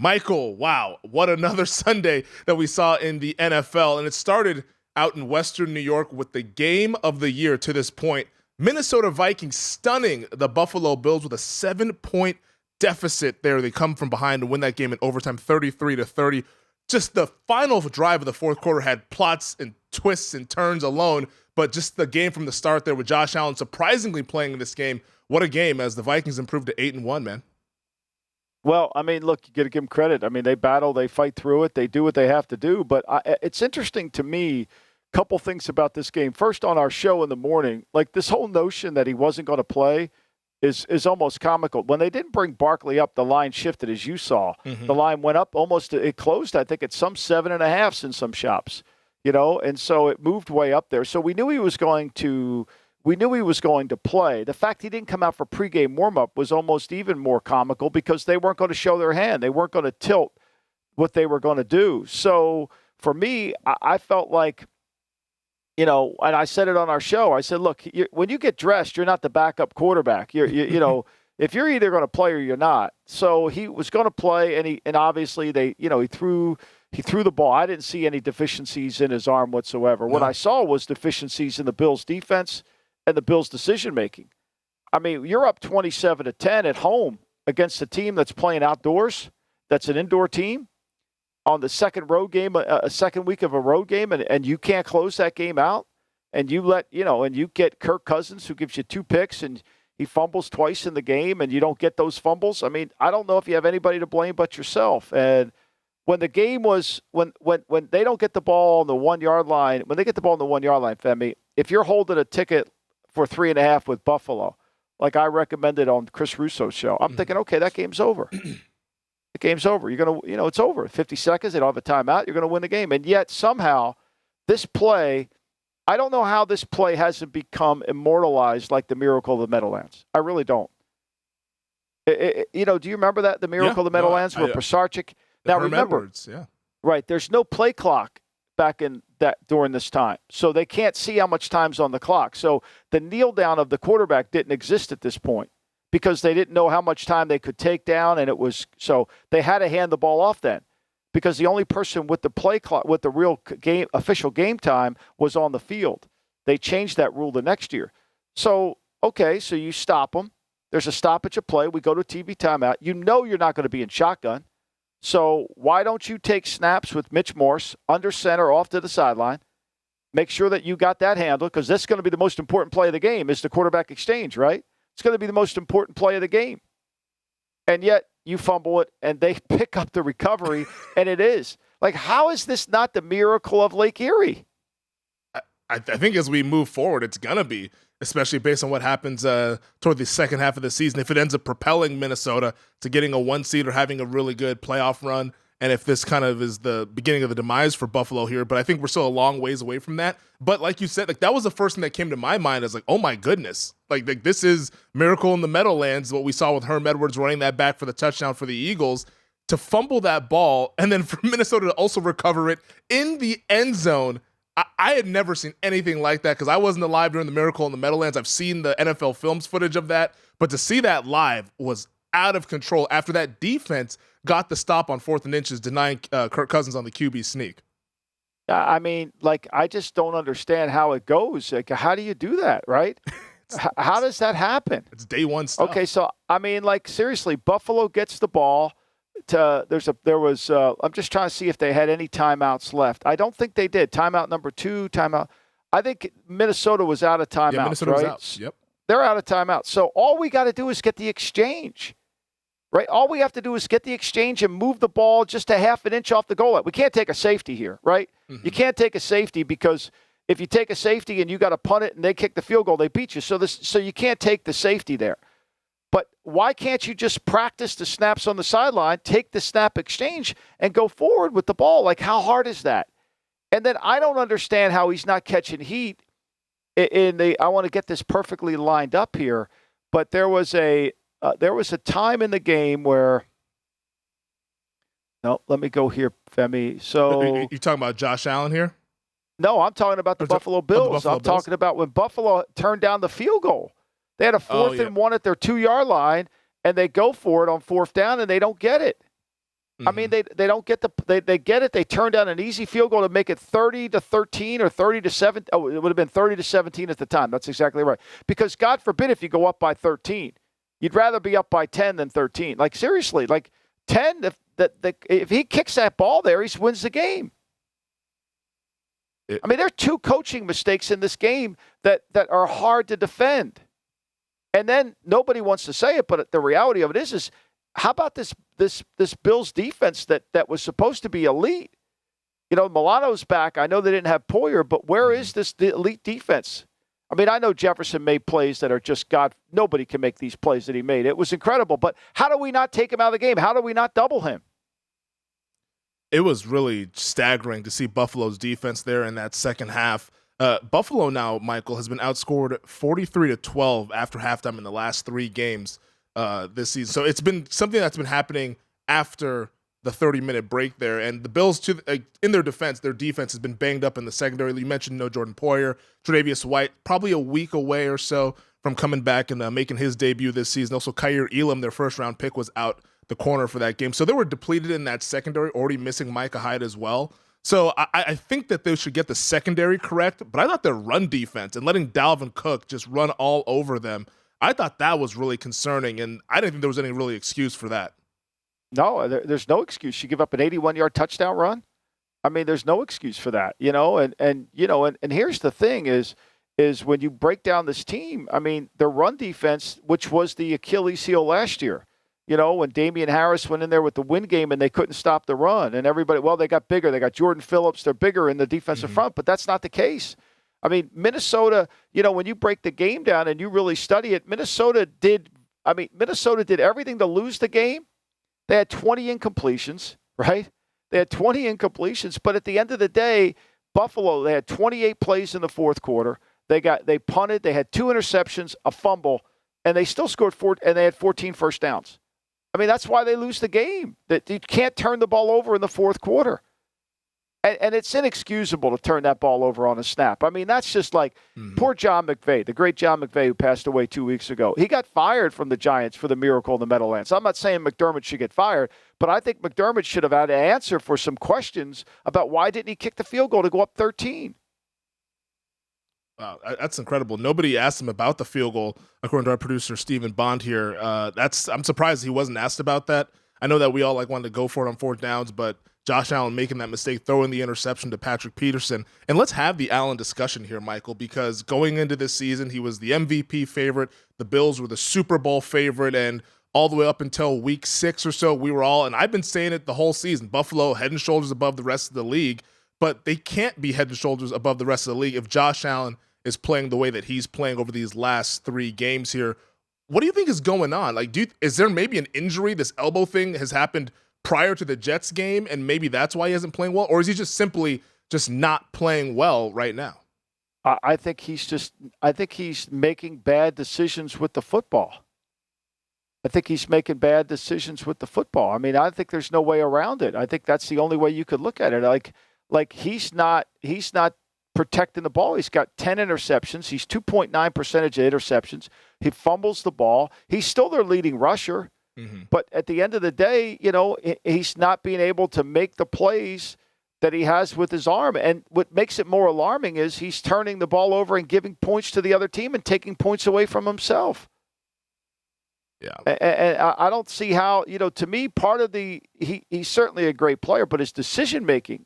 Michael, wow, what another Sunday that we saw in the NFL. And it started out in Western New York with the game of the year to this point. Minnesota Vikings stunning the Buffalo Bills with a 7-point deficit there. They come from behind to win that game in overtime, 33-30. Just the final drive of the fourth quarter had plots and twists and turns alone, but just the game from the start there with Josh Allen surprisingly playing in this game. What a game as the Vikings improved to 8-1, man. Well, I mean, look, you got to give them credit. I mean, they battle, they fight through it, they do what they have to do. But it's interesting to me, a couple things about this game. First, on our show in the morning, like this whole notion that he wasn't going to play is almost comical. When they didn't bring Barkley up, the line shifted, as you saw. Mm-hmm. The line went up almost, it closed, I think, at some 7.5s in some shops, and so it moved way up there. So we knew he was going to play. The fact he didn't come out for pregame warmup was almost even more comical because they weren't going to show their hand. They weren't going to tilt what they were going to do. So for me, I felt like, and I said it on our show. I said, look, when you get dressed, you're not the backup quarterback. If you're either going to play or you're not. So he was going to play, and obviously he threw the ball. I didn't see any deficiencies in his arm whatsoever. No. What I saw was deficiencies in the Bills' defense and the Bills' decision-making. I mean, you're up 27-10 at home against a team that's playing outdoors, that's an indoor team, on the second road game, a second week of a road game, and you can't close that game out, and and you get Kirk Cousins, who gives you 2 picks, and he fumbles twice in the game, and you don't get those fumbles. I mean, I don't know if you have anybody to blame but yourself. And when the game was, when they don't get the ball on the 1-yard line, when they get the ball on the 1-yard line, Femi, if you're holding a ticket for 3.5 with Buffalo, like I recommended on Chris Russo's show, I'm thinking, okay, that game's over. The game's over. You're going to, it's over. 50 seconds, they don't have a timeout. You're going to win the game. And yet somehow this play, I don't know how this play hasn't become immortalized like the Miracle of the Meadowlands. I really don't. Do you remember that, the Miracle of the Meadowlands, where Pisarcik? Now remember, Edwards, right, there's no play clock back in that during this time. So they can't see how much time's on the clock. So the kneel down of the quarterback didn't exist at this point, because they didn't know how much time they could take down, and so they had to hand the ball off then, because the only person with the play clock, with the real game official game time, was on the field. They changed that rule the next year. So so you stop them. There's a stoppage of play. We go to TV timeout. You're not going to be in shotgun. So why don't you take snaps with Mitch Morse under center off to the sideline? Make sure that you got that handled, because that's going to be the most important play of the game, is the quarterback exchange, right? It's going to be the most important play of the game. And yet you fumble it, and they pick up the recovery, and it is. Like, how is this not the Miracle of Lake Erie? I think as we move forward, it's going to be, especially based on what happens toward the second half of the season. If it ends up propelling Minnesota to getting a 1 seed or having a really good playoff run, and if this kind of is the beginning of the demise for Buffalo here, but I think we're still a long ways away from that. But like you said, like that was the first thing that came to my mind, is like, oh my goodness, like this is Miracle in the Meadowlands, what we saw with Herm Edwards running that back for the touchdown for the Eagles, to fumble that ball, and then for Minnesota to also recover it in the end zone. I had never seen anything like that, because I wasn't alive during the Miracle in the Meadowlands. I've seen the NFL Films footage of that, but to see that live was out of control after that defense got the stop on 4th and inches, denying Kirk Cousins on the QB sneak. I mean, like, I just don't understand how it goes. Like, how do you do that, right? How does that happen? It's day one stuff. Okay, so, I mean, like, seriously, Buffalo gets the ball. I'm just trying to see if they had any timeouts left. I don't think they did. Timeout number 2, timeout. I think Minnesota was out of timeouts, Minnesota right? was out. Yep. They're out of timeout. So all we got to do is get the exchange, right? All we have to do is get the exchange and move the ball just a half an inch off the goal line. We can't take a safety here, right? Mm-hmm. You can't take a safety, because if you take a safety and you got to punt it and they kick the field goal, they beat you. So you can't take the safety there. But why can't you just practice the snaps on the sideline, take the snap exchange, and go forward with the ball? Like, how hard is that? And then I don't understand how he's not catching heat I want to get this perfectly lined up here, but there was a time in the game where. No, let me go here, Femi. So you talking about Josh Allen here? No, I'm talking about the Buffalo Bills. I'm talking about when Buffalo turned down the field goal. They had a 4th and 1 at their 2-yard line, and they go for it on 4th down, and they don't get it. I mean, they don't get they get it. They turn down an easy field goal to make it 30-13 or 30-7. Oh, it would have been 30-17 at the time. That's exactly right. Because God forbid if you go up by 13, you'd rather be up by 10 than 13. Like seriously, like 10. If he kicks that ball there, he wins the game. I mean, there are two coaching mistakes in this game that are hard to defend. And then nobody wants to say it, but the reality of it is how about this Bills defense that was supposed to be elite? You know, Milano's back. I know they didn't have Poyer, but where is the elite defense? I mean, I know Jefferson made plays that are just God. Nobody can make these plays that he made. It was incredible. But how do we not take him out of the game? How do we not double him? It was really staggering to see Buffalo's defense there in that second half. Buffalo now, Michael, has been outscored 43-12 after halftime in the last 3 games this season. So it's been something that's been happening after the 30-minute break there. And the Bills, in their defense has been banged up in the secondary. You mentioned no Jordan Poyer, Tre'Davious White, probably a week away or so from coming back and making his debut this season. Also, Kaiir Elam, their first-round pick, was out the corner for that game. So they were depleted in that secondary, already missing Micah Hyde as well. So I think that they should get the secondary correct, but I thought their run defense and letting Dalvin Cook just run all over them, I thought that was really concerning, and I didn't think there was any really excuse for that. No, there's no excuse. You give up an 81-yard touchdown run? I mean, there's no excuse for that, you know? And here's the thing is when you break down this team, I mean, their run defense, which was the Achilles heel last year, you know, when Damian Harris went in there with the win game and they couldn't stop the run, and everybody, well, they got bigger. They got Jordan Phillips. They're bigger in the defensive front, but that's not the case. I mean, Minnesota, you know, when you break the game down and you really study it, Minnesota did everything to lose the game. They had 20 incompletions, right? They had 20 incompletions, but at the end of the day, Buffalo, they had 28 plays in the fourth quarter. They punted, they had 2 interceptions, a fumble, and they still scored 4, and they had 14 first downs. I mean, that's why they lose the game. That you can't turn the ball over in the fourth quarter. And it's inexcusable to turn that ball over on a snap. I mean, that's just like poor John McVay, the great John McVay who passed away 2 weeks ago. He got fired from the Giants for the miracle in the Meadowlands. I'm not saying McDermott should get fired, but I think McDermott should have had an answer for some questions about why didn't he kick the field goal to go up 13. Wow, that's incredible. Nobody asked him about the field goal, according to our producer, Stephen Bond here. I'm surprised he wasn't asked about that. I know that we all wanted to go for it on 4th downs, but Josh Allen making that mistake, throwing the interception to Patrick Peterson. And let's have the Allen discussion here, Michael, because going into this season, he was the MVP favorite. The Bills were the Super Bowl favorite, and all the way up until week 6 or so, we were all, and I've been saying it the whole season, Buffalo head and shoulders above the rest of the league, but they can't be head and shoulders above the rest of the league if Josh Allen is playing the way that he's playing over these last 3 games here. What do you think is going on? Like, is there maybe an injury? This elbow thing has happened prior to the Jets game, and maybe that's why he isn't playing well? Or is he just simply just not playing well right now? I think he's making bad decisions with the football. I mean, I think there's no way around it. I think that's the only way you could look at it. Like he's not protecting the ball. He's got 10 interceptions. He's 2.9% of interceptions. He fumbles the ball. He's still their leading rusher. But at the end of the day, you know, he's not being able to make the plays that he has with his arm. And what makes it more alarming is he's turning the ball over and giving points to the other team and taking points away from himself. Yeah. And I don't see how, you know, to me, part of he's certainly a great player, but his decision-making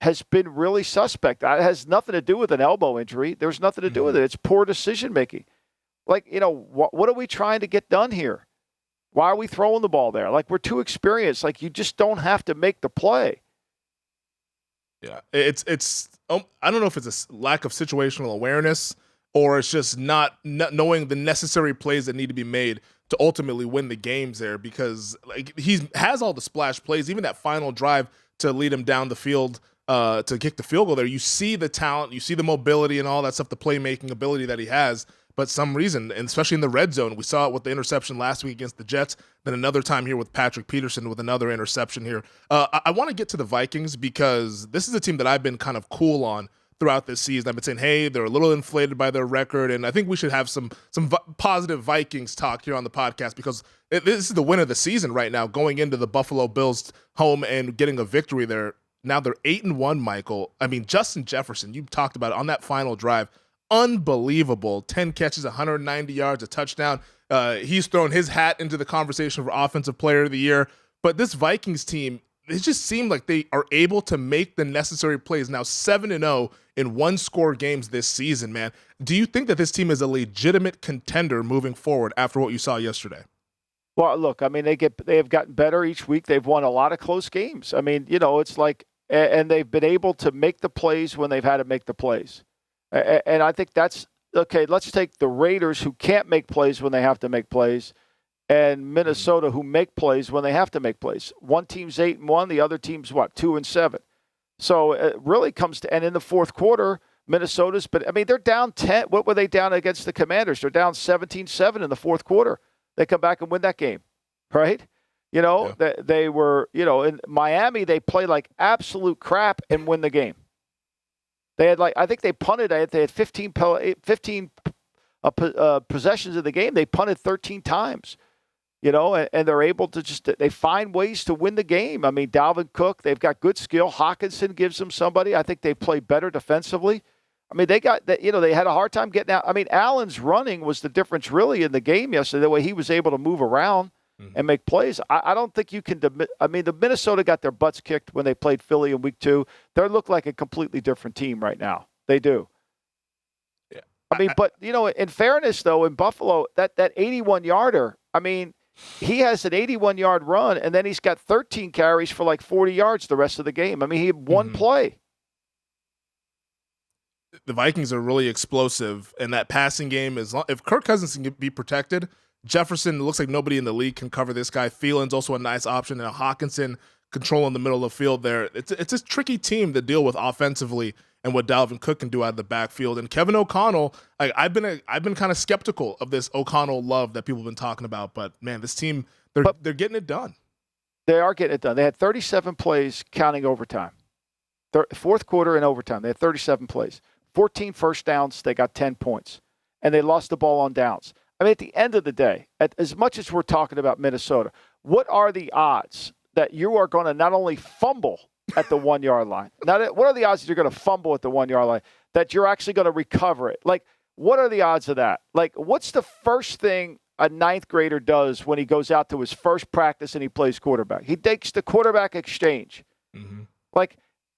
has been really suspect. It has nothing to do with an elbow injury. There's nothing to do with it. It's poor decision-making. Like, you know, what are we trying to get done here? Why are we throwing the ball there? Like, we're too experienced. Like, you just don't have to make the play. Yeah, it's. I don't know if it's a lack of situational awareness or it's just not knowing the necessary plays that need to be made to ultimately win the games there. Because like he has all the splash plays, even that final drive to lead him down the field to kick the field goal there. You see the talent, you see the mobility and all that stuff, the playmaking ability that he has. But some reason, and especially in the red zone, we saw it with the interception last week against the Jets, then another time here with Patrick Peterson with another interception here. I want to get to the Vikings because this is a team that I've been kind of cool on throughout this season. I've been saying, hey, they're a little inflated by their record, and I think we should have some positive Vikings talk here on the podcast because this is the win of the season right now, going into the Buffalo Bills home and getting a victory there. Now they're 8-1, Michael. I mean, Justin Jefferson, you talked about it on that final drive. Unbelievable. 10 catches, 190 yards, a touchdown. He's thrown his hat into the conversation for Offensive Player of the Year. But this Vikings team, it just seemed like they are able to make the necessary plays. Now 7-0 in one-score games this season, man. Do you think that this team is a legitimate contender moving forward after what you saw yesterday? Well, look, I mean, they have gotten better each week. They've won a lot of close games. I mean, it's like, and they've been able to make the plays when they've had to make the plays. And I think that's, okay, let's take the Raiders who can't make plays when they have to make plays, and Minnesota who make plays when they have to make plays. One team's 8-1, the other team's 2-7. So it really comes to, and in the fourth quarter, Minnesota's, but I mean, they're down 10. What were they down against the Commanders? They're down 17-7 in the fourth quarter. They come back and win that game, right? They were, in Miami, they play like absolute crap and win the game. They had I think they punted. They had 15 possessions of the game. They punted 13 times, and they're able to they find ways to win the game. I mean, Dalvin Cook, they've got good skill. Hawkinson gives them somebody. I think they play better defensively. I mean, they got that, they had a hard time getting out. I mean, Allen's running was the difference really in the game yesterday, the way he was able to move around and make plays. I don't think you can – I mean, the Minnesota got their butts kicked when they played Philly in week 2. They look like a completely different team right now. They do. Yeah. I mean, but, in fairness, though, in Buffalo, that 81-yarder, I mean, he has an 81-yard run, and then he's got 13 carries for 40 yards the rest of the game. I mean, he had one play. The Vikings are really explosive, and that passing game is if Kirk Cousins can be protected, Jefferson looks like nobody in the league can cover this guy. Thielen's also a nice option, and Hawkinson controlling the middle of the field there. It's a tricky team to deal with offensively, and what Dalvin Cook can do out of the backfield. And Kevin O'Connell, I've been kind of skeptical of this O'Connell love that people have been talking about, but man, this team they're getting it done. They are getting it done. They had 37 plays counting overtime. Fourth quarter and overtime, they had 37 plays. 14 first downs, they got 10 points. And they lost the ball on downs. I mean, at the end of the day, as much as we're talking about Minnesota, what are the odds that you are going to not only fumble at the 1-yard line? What are the odds that you're going to fumble at the 1-yard line, that you're actually going to recover it? What are the odds of that? What's the first thing a ninth grader does when he goes out to his first practice and he plays quarterback? He takes the quarterback exchange. Mm-hmm.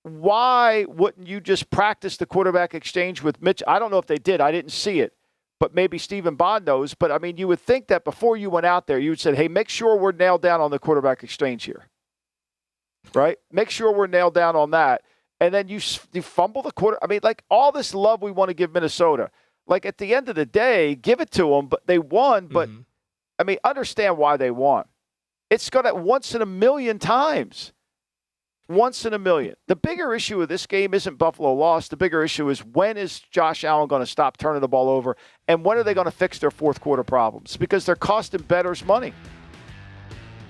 Why wouldn't you just practice the quarterback exchange with Mitch? I don't know if they did. I didn't see it. But maybe Stephen Bond knows. But, I mean, you would think that before you went out there, you would say, hey, make sure we're nailed down on the quarterback exchange here. Right? Make sure we're nailed down on that. And then you fumble the quarter. I mean, all this love we want to give Minnesota. At the end of the day, give it to them. But they won. But, I mean, understand why they won. It's going to once in a million times. Once in a million. The bigger issue of this game isn't Buffalo lost. The bigger issue is when is Josh Allen going to stop turning the ball over, and when are they going to fix their fourth quarter problems? Because they're costing bettors money.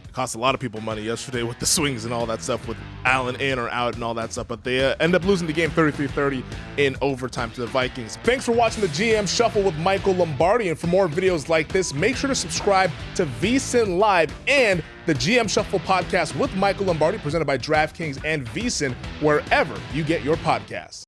It cost a lot of people money yesterday with the swings and all that stuff, with Allen in or out and all that stuff, but they end up losing the game 33-30 in overtime to the Vikings. Thanks for watching the GM Shuffle with Michael Lombardi, and for more videos like this, make sure to subscribe to VSiN Live and the GM Shuffle podcast with Michael Lombardi, presented by DraftKings and VSiN, wherever you get your podcasts.